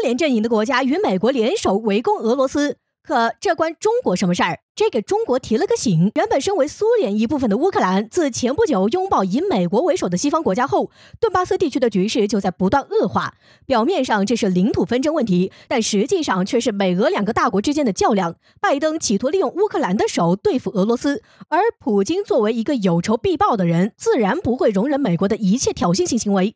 联阵营的国家与美国联手围攻俄罗斯。可这关中国什么事儿？这给中国提了个醒。原本身为苏联一部分的乌克兰，自前不久拥抱以美国为首的西方国家后，顿巴斯地区的局势就在不断恶化。表面上这是领土纷争问题，但实际上却是美俄两个大国之间的较量。拜登企图利用乌克兰的手对付俄罗斯，而普京作为一个有仇必报的人，自然不会容忍美国的一切挑衅性行为。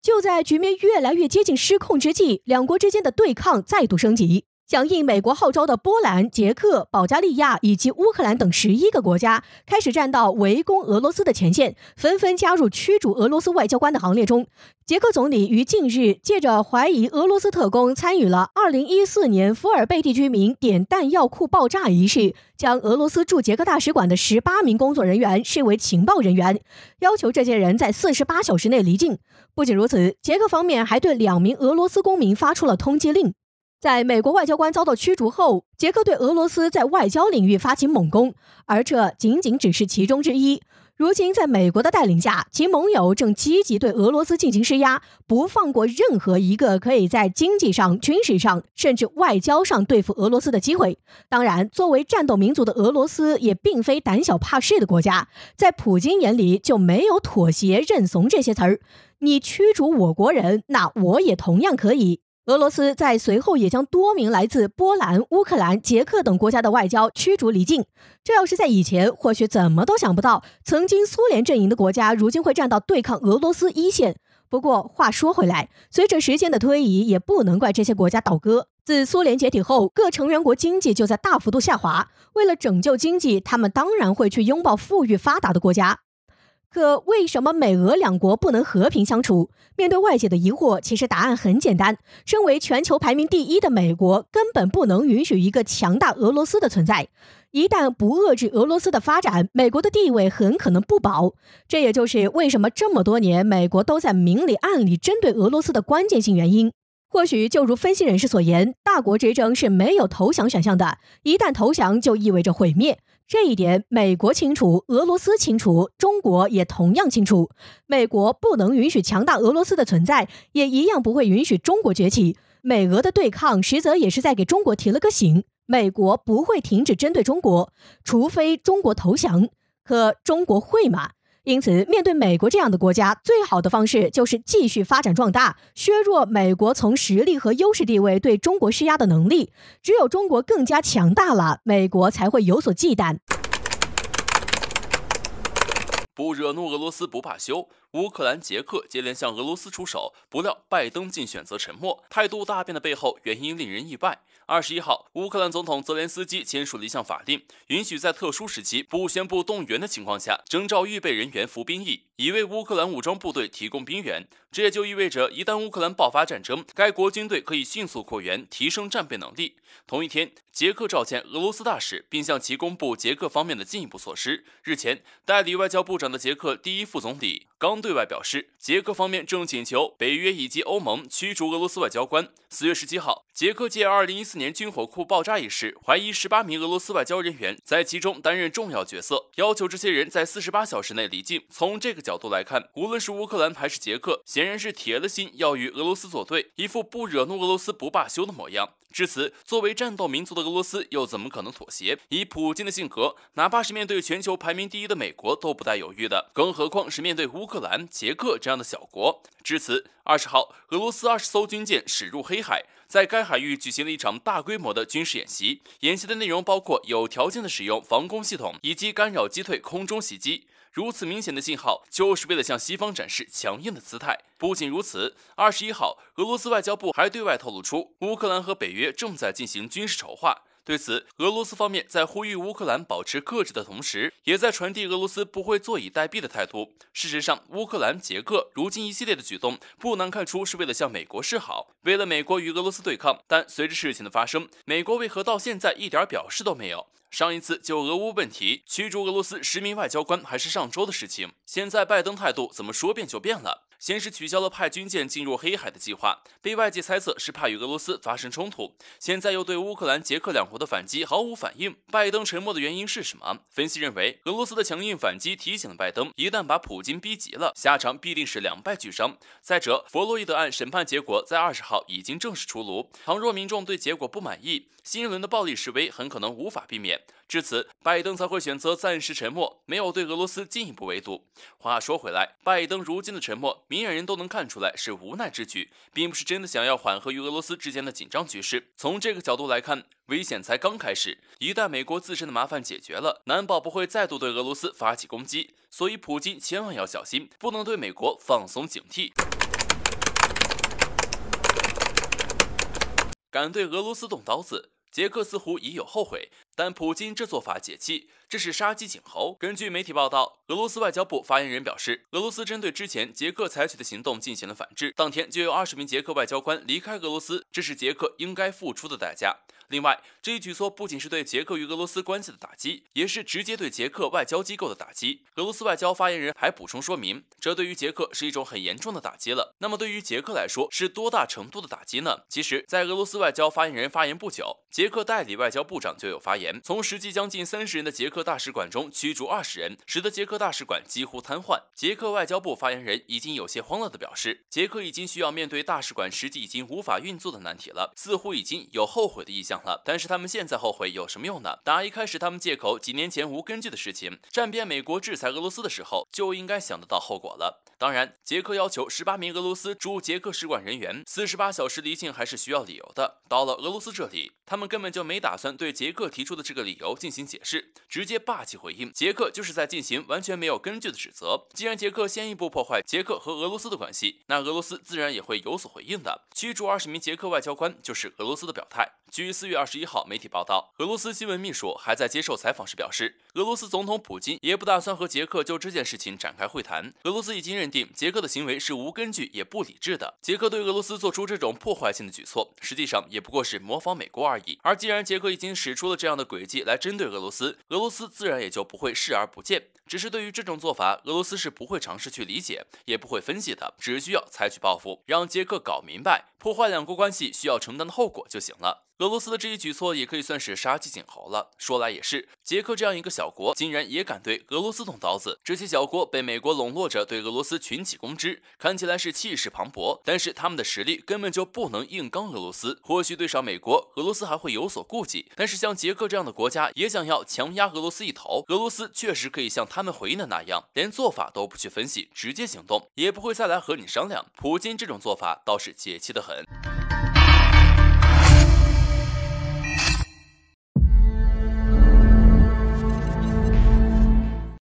就在局面越来越接近失控之际，两国之间的对抗再度升级。响应美国号召的波兰、捷克、保加利亚以及乌克兰等11个国家开始站到围攻俄罗斯的前线，纷纷加入驱逐俄罗斯外交官的行列中。捷克总理于近日借着怀疑俄罗斯特工参与了2014年福尔贝地居民点弹药库爆炸一事，将俄罗斯驻捷克大使馆的18名工作人员视为情报人员，要求这些人在48小时内离境。不仅如此，捷克方面还对2名俄罗斯公民发出了通缉令。在美国外交官遭到驱逐后，捷克对俄罗斯在外交领域发起猛攻，而这仅仅只是其中之一。如今在美国的带领下，其盟友正积极对俄罗斯进行施压，不放过任何一个可以在经济上、军事上甚至外交上对付俄罗斯的机会。当然，作为战斗民族的俄罗斯也并非胆小怕事的国家，在普京眼里就没有妥协认怂这些词儿。你驱逐我国人，那我也同样可以。俄罗斯在随后也将多名来自波兰、乌克兰、捷克等国家的外交驱逐离境。这要是在以前，或许怎么都想不到，曾经苏联阵营的国家如今会站到对抗俄罗斯一线。不过话说回来，随着时间的推移，也不能怪这些国家倒戈。自苏联解体后，各成员国经济就在大幅度下滑，为了拯救经济，他们当然会去拥抱富裕发达的国家。可为什么美俄两国不能和平相处？面对外界的疑惑，其实答案很简单。身为全球排名第1的美国，根本不能允许一个强大俄罗斯的存在。一旦不遏制俄罗斯的发展，美国的地位很可能不保。这也就是为什么这么多年美国都在明里暗里针对俄罗斯的关键性原因。或许就如分析人士所言，大国之争是没有投降选项的，一旦投降就意味着毁灭。这一点美国清楚，俄罗斯清楚，中国也同样清楚。美国不能允许强大俄罗斯的存在，也一样不会允许中国崛起。美俄的对抗实则也是在给中国提了个醒，美国不会停止针对中国，除非中国投降。可中国会吗？因此，面对美国这样的国家，最好的方式就是继续发展壮大，削弱美国从实力和优势地位对中国施压的能力。只有中国更加强大了，美国才会有所忌惮。不惹怒俄罗斯不罢休，乌克兰、捷克接连向俄罗斯出手，不料拜登竟选择沉默，态度大变的背后原因令人意外。21号，乌克兰总统泽连斯基签署了一项法令，允许在特殊时期不宣布动员的情况下，征召预备人员服兵役，以为乌克兰武装部队提供兵源。这也就意味着，一旦乌克兰爆发战争，该国军队可以迅速扩员，提升战备能力。同一天，捷克召见俄罗斯大使，并向其公布捷克方面的进一步措施。日前，代理外交部长的捷克第一副总理刚对外表示，捷克方面正请求北约以及欧盟驱逐俄罗斯外交官。4月17号，捷克借2014年军火库爆炸一事，怀疑18名俄罗斯外交人员在其中担任重要角色，要求这些人在48小时内离境。从这个角度来看，无论是乌克兰还是捷克，显然是铁了心要与俄罗斯作对，一副不惹怒俄罗斯不罢休的模样。至此，作为战斗民族的俄罗斯又怎么可能妥协？以普京的性格，哪怕是面对全球排名第1的美国都不带犹豫的，更何况是面对乌克兰、捷克这样的小国。至此，20号，俄罗斯20艘军舰驶入黑海，在该海域举行了一场大规模的军事演习。演习的内容包括有条件的使用防空系统，以及干扰击退空中袭击。如此明显的信号，就是为了向西方展示强硬的姿态。不仅如此，21号，俄罗斯外交部还对外透露出，乌克兰和北约正在进行军事筹划。对此，俄罗斯方面在呼吁乌克兰保持克制的同时，也在传递俄罗斯不会坐以待毙的态度。事实上，乌克兰、捷克如今一系列的举动，不难看出是为了向美国示好，为了美国与俄罗斯对抗。但随着事情的发生，美国为何到现在一点表示都没有？上一次就俄乌问题驱逐俄罗斯10名外交官还是上周的事情，现在拜登态度怎么说变就变了？先是取消了派军舰进入黑海的计划，被外界猜测是怕与俄罗斯发生冲突，现在又对乌克兰、捷克两国的反击毫无反应。拜登沉默的原因是什么？分析认为，俄罗斯的强硬反击提醒了拜登，一旦把普京逼急了，下场必定是两败俱伤。再者，弗洛伊德案审判结果在20号已经正式出炉，倘若民众对结果不满意，新一轮的暴力示威很可能无法避免。至此，拜登才会选择暂时沉默，没有对俄罗斯进一步围堵。话说回来，拜登如今的沉默，明眼人都能看出来是无奈之举，并不是真的想要缓和与俄罗斯之间的紧张局势。从这个角度来看，危险才刚开始，一旦美国自身的麻烦解决了，难保不会再度对俄罗斯发起攻击。所以，普京千万要小心，不能对美国放松警惕。敢对俄罗斯动刀子，捷克似乎已有后悔，但普京这做法解气，这是杀鸡儆猴。根据媒体报道，俄罗斯外交部发言人表示，俄罗斯针对之前捷克采取的行动进行了反制，当天就有20名捷克外交官离开俄罗斯，这是捷克应该付出的代价。另外，这一举措不仅是对捷克与俄罗斯关系的打击，也是直接对捷克外交机构的打击。俄罗斯外交发言人还补充说明，这对于捷克是一种很严重的打击了。那么对于捷克来说，是多大程度的打击呢？其实，在俄罗斯外交发言人发言不久，捷克代理外交部长就有发言，从实际将近30人的捷克大使馆中驱逐20人，使得捷克大使馆几乎瘫痪。捷克外交部发言人已经有些慌了的表示，捷克已经需要面对大使馆实际已经无法运作的难题了，似乎已经有后悔的意向了。但是他们现在后悔有什么用呢？打一开始他们借口几年前无根据的事情，站边美国制裁俄罗斯的时候，就应该想得到后果了。当然，捷克要求18名俄罗斯驻捷克使馆人员48小时离境还是需要理由的。到了俄罗斯这里，他们根本就没打算对捷克提出的这个理由进行解释，直接霸气回应，捷克就是在进行完全没有根据的指责。既然捷克先一步破坏捷克和俄罗斯的关系，那俄罗斯自然也会有所回应的。驱逐20名捷克外交官就是俄罗斯的表态。据4月21号媒体报道，俄罗斯新闻秘书还在接受采访时表示，俄罗斯总统普京也不打算和捷克就这件事情展开会谈。俄罗斯已经认定捷克的行为是无根据也不理智的。捷克对俄罗斯做出这种破坏性的举措，实际上也不过是模仿美国而已。而既然捷克已经使出了这样的诡计来针对俄罗斯，俄罗斯自然也就不会视而不见。只是对于这种做法，俄罗斯是不会尝试去理解，也不会分析的，只需要采取报复，让捷克搞明白破坏两国关系需要承担的后果就行了。俄罗斯的这一举措也可以算是杀鸡儆猴了。说来也是，捷克这样一个小国，竟然也敢对俄罗斯动刀子。这些小国被美国笼络着，对俄罗斯群起攻之，看起来是气势磅礴，但是他们的实力根本就不能硬刚俄罗斯。或许对上美国，俄罗斯还会有所顾忌，但是像捷克这样的国家也想要强压俄罗斯一头，俄罗斯确实可以像他们回应的那样，连做法都不去分析，直接行动，也不会再来和你商量。普京这种做法倒是解气得很。